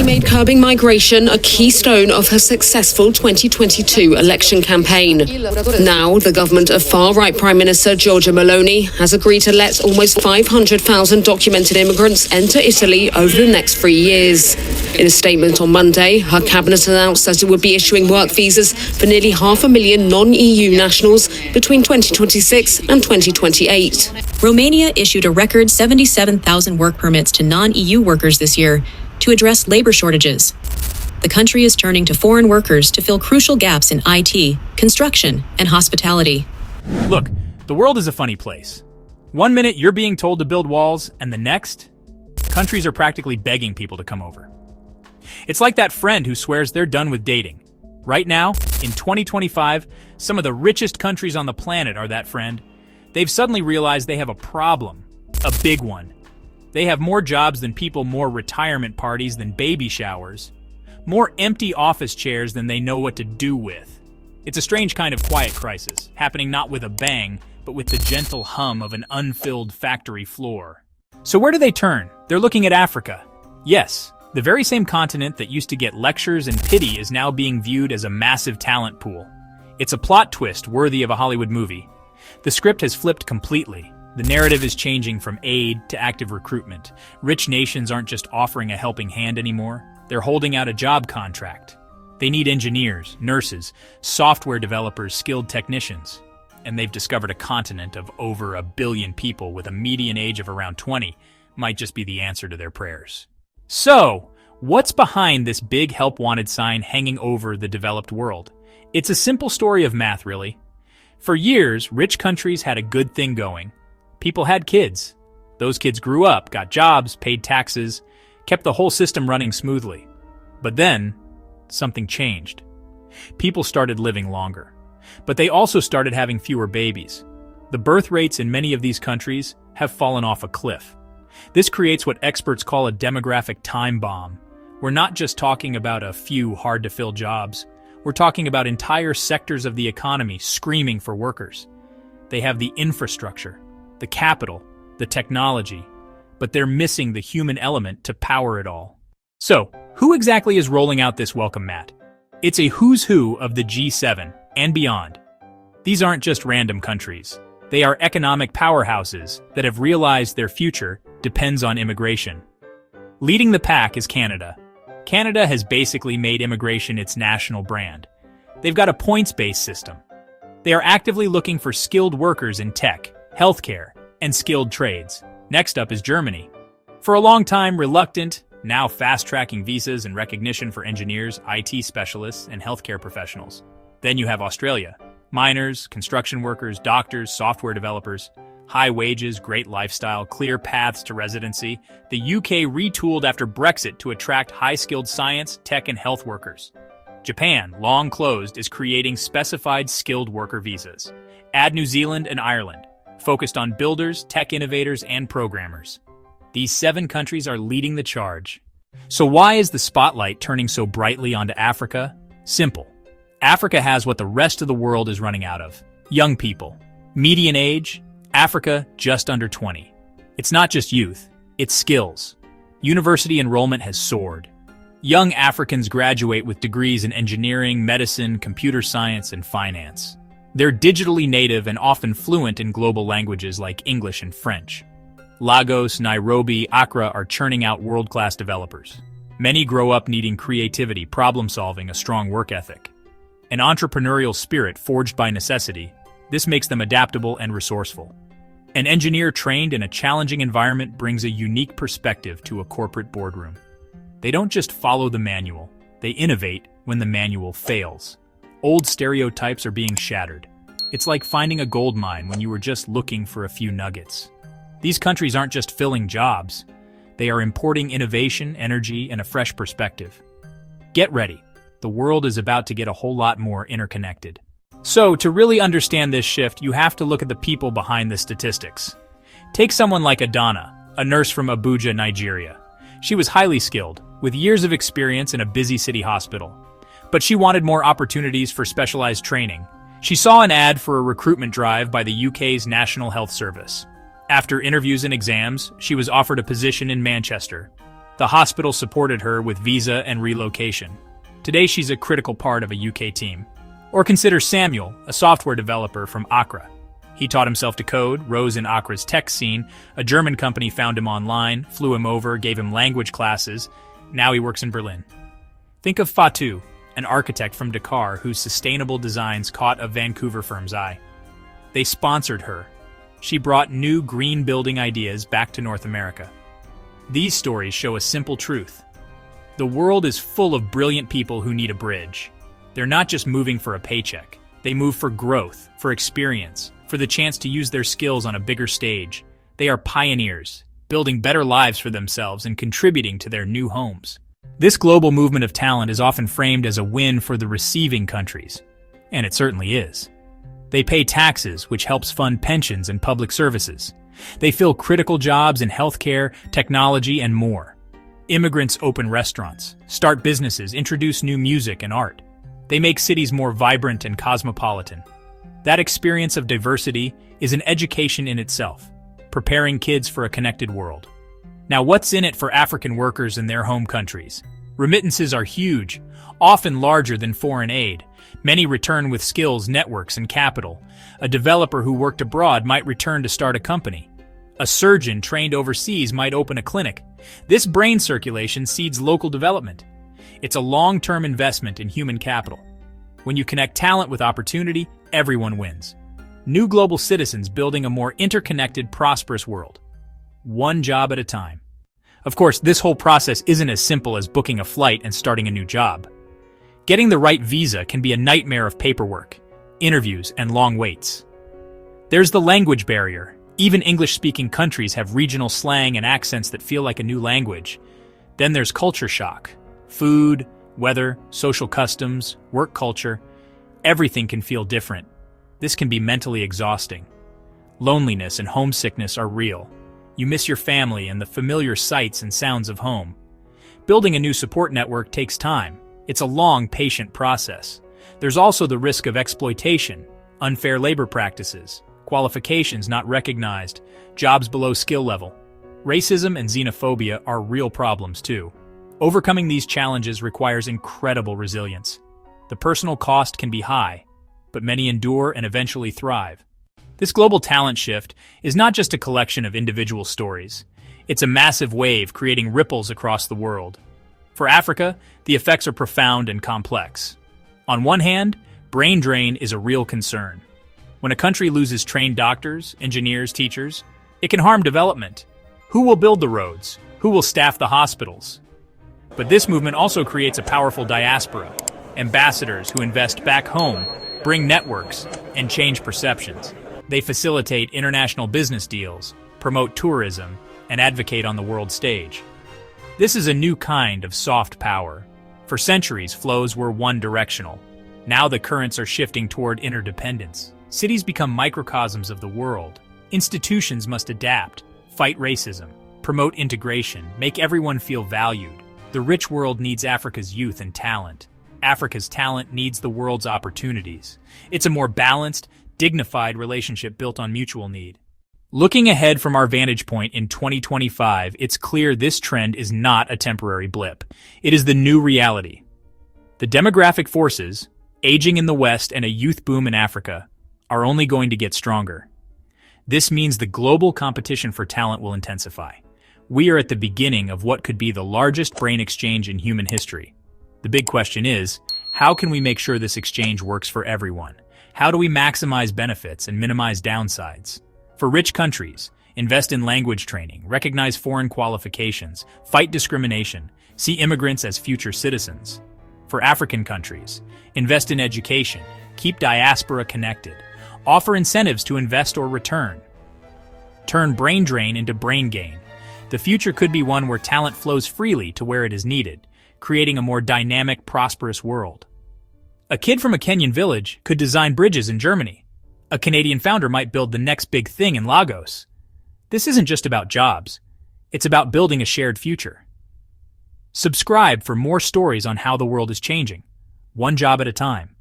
made curbing migration a keystone of her successful 2022 election campaign. Now, the government of far-right Prime Minister Giorgia Meloni has agreed to let almost 500,000 documented immigrants enter Italy over the next 3 years. In a statement on Monday, her cabinet announced that it would be issuing work visas for nearly 500,000 non-EU nationals between 2026 and 2028. Romania issued a record 77,000 work permits to non-EU workers this year to address labor shortages. The country is turning to foreign workers to fill crucial gaps in IT, construction, and hospitality. Look, the world is a funny place. One minute you're being told to build walls, and the next, countries are practically begging people to come over. It's like that friend who swears they're done with dating. Right now, in 2025, some of the richest countries on the planet are that friend. They've suddenly realized they have a problem, a big one. They have more jobs than people, more retirement parties than baby showers, more empty office chairs than they know what to do with. It's a strange kind of quiet crisis, happening not with a bang, but with the gentle hum of an unfilled factory floor. So where do they turn? They're looking at Africa. Yes, the very same continent that used to get lectures and pity is now being viewed as a massive talent pool. It's a plot twist worthy of a Hollywood movie. The script has flipped completely. The narrative is changing from aid to active recruitment. Rich nations aren't just offering a helping hand anymore. They're holding out a job contract. They need engineers, nurses, software developers, skilled technicians. And they've discovered a continent of over 1 billion people with a median age of around 20 might just be the answer to their prayers. So, what's behind this big help wanted sign hanging over the developed world? It's a simple story of math, really. For years, rich countries had a good thing going. People had kids. Those kids grew up, got jobs, paid taxes, kept the whole system running smoothly. But then, something changed. People started living longer. But they also started having fewer babies. The birth rates in many of these countries have fallen off a cliff. This creates what experts call a demographic time bomb. We're not just talking about a few hard-to-fill jobs. We're talking about entire sectors of the economy screaming for workers. They have the infrastructure, the capital, the technology, but they're missing the human element to power it all. So, who exactly is rolling out this welcome mat? It's a who's who of the G7 and beyond. These aren't just random countries. They are economic powerhouses that have realized their future depends on immigration. Leading the pack is Canada. Canada has basically made immigration its national brand. They've got a points-based system. They are actively looking for skilled workers in tech, healthcare, and skilled trades. Next up is Germany. For a long time reluctant, now fast-tracking visas and recognition for engineers, IT specialists, and healthcare professionals. Then you have Australia. Miners, construction workers, doctors, software developers. High wages, great lifestyle, clear paths to residency. The UK retooled after Brexit to attract high-skilled science, tech, and health workers. Japan, long closed, is creating specified skilled worker visas. Add New Zealand and Ireland, focused on builders, tech innovators, and programmers. These 7 countries are leading the charge. So why is the spotlight turning so brightly onto Africa? Simple. Africa has what the rest of the world is running out of. Young people. Median age, Africa just under 20. It's not just youth, it's skills. University enrollment has soared. Young Africans graduate with degrees in engineering, medicine, computer science, and finance. They're digitally native and often fluent in global languages like English and French. Lagos, Nairobi, Accra are churning out world-class developers. Many grow up needing creativity, problem-solving, a strong work ethic. An entrepreneurial spirit forged by necessity, this makes them adaptable and resourceful. An engineer trained in a challenging environment brings a unique perspective to a corporate boardroom. They don't just follow the manual, they innovate when the manual fails. Old stereotypes are being shattered. It's like finding a gold mine when you were just looking for a few nuggets. These countries aren't just filling jobs, they are importing innovation, energy, and a fresh perspective. Get ready. The world is about to get a whole lot more interconnected. So, to really understand this shift, you have to look at the people behind the statistics. Take someone like Adana, a nurse from Abuja, Nigeria. She was highly skilled, with years of experience in a busy city hospital. But she wanted more opportunities for specialized training. She saw an ad for a recruitment drive by the UK's National Health Service. After interviews and exams, she was offered a position in Manchester. The hospital supported her with visa and relocation. Today she's a critical part of a UK team. Or consider Samuel, a software developer from Accra. He taught himself to code, rose in Accra's tech scene. A German company found him online, flew him over, gave him language classes. Now he works in Berlin. Think of Fatou, an architect from Dakar whose sustainable designs caught a Vancouver firm's eye. They sponsored her. She brought new green building ideas back to North America. These stories show a simple truth. The world is full of brilliant people who need a bridge. They're not just moving for a paycheck. They move for growth, for experience, for the chance to use their skills on a bigger stage. They are pioneers, building better lives for themselves and contributing to their new homes. This global movement of talent is often framed as a win for the receiving countries, and it certainly is. They pay taxes, which helps fund pensions and public services. They fill critical jobs in healthcare, technology, and more. Immigrants open restaurants, start businesses, introduce new music and art. They make cities more vibrant and cosmopolitan. That experience of diversity is an education in itself, preparing kids for a connected world. Now, what's in it for African workers in their home countries? Remittances are huge, often larger than foreign aid. Many return with skills, networks, and capital. A developer who worked abroad might return to start a company. A surgeon trained overseas might open a clinic. This brain circulation seeds local development. It's a long-term investment in human capital. When you connect talent with opportunity, everyone wins. New global citizens building a more interconnected, prosperous world. One job at a time. Of course, this whole process isn't as simple as booking a flight and starting a new job. Getting the right visa can be a nightmare of paperwork, interviews, and long waits. There's the language barrier. Even English-speaking countries have regional slang and accents that feel like a new language. Then there's culture shock. Food, weather, social customs, work culture, everything can feel different. This can be mentally exhausting. Loneliness and homesickness are real. You miss your family and the familiar sights and sounds of home. Building a new support network takes time. It's a long, patient process. There's also the risk of exploitation, unfair labor practices, qualifications not recognized, jobs below skill level. Racism and xenophobia are real problems too. Overcoming these challenges requires incredible resilience. The personal cost can be high, but many endure and eventually thrive. This global talent shift is not just a collection of individual stories. It's a massive wave creating ripples across the world. For Africa, the effects are profound and complex. On one hand, brain drain is a real concern. When a country loses trained doctors, engineers, teachers, it can harm development. Who will build the roads? Who will staff the hospitals? But this movement also creates a powerful diaspora, ambassadors who invest back home, bring networks, and change perceptions. They facilitate international business deals, promote tourism, and advocate on the world stage. This is a new kind of soft power. For centuries, flows were one-directional. Now the currents are shifting toward interdependence. Cities become microcosms of the world. Institutions must adapt, fight racism, promote integration, make everyone feel valued. The rich world needs Africa's youth and talent. Africa's talent needs the world's opportunities. It's a more balanced, dignified relationship built on mutual need. Looking ahead from our vantage point in 2025, it's clear this trend is not a temporary blip. It is the new reality. The demographic forces, aging in the West and a youth boom in Africa, are only going to get stronger. This means the global competition for talent will intensify. We are at the beginning of what could be the largest brain exchange in human history. The big question is, how can we make sure this exchange works for everyone? How do we maximize benefits and minimize downsides? For rich countries, invest in language training, recognize foreign qualifications, fight discrimination, see immigrants as future citizens. For African countries, invest in education, keep diaspora connected, offer incentives to invest or return. Turn brain drain into brain gain. The future could be one where talent flows freely to where it is needed, creating a more dynamic, prosperous world. A kid from a Kenyan village could design bridges in Germany. A Canadian founder might build the next big thing in Lagos. This isn't just about jobs. It's about building a shared future. Subscribe for more stories on how the world is changing, one job at a time.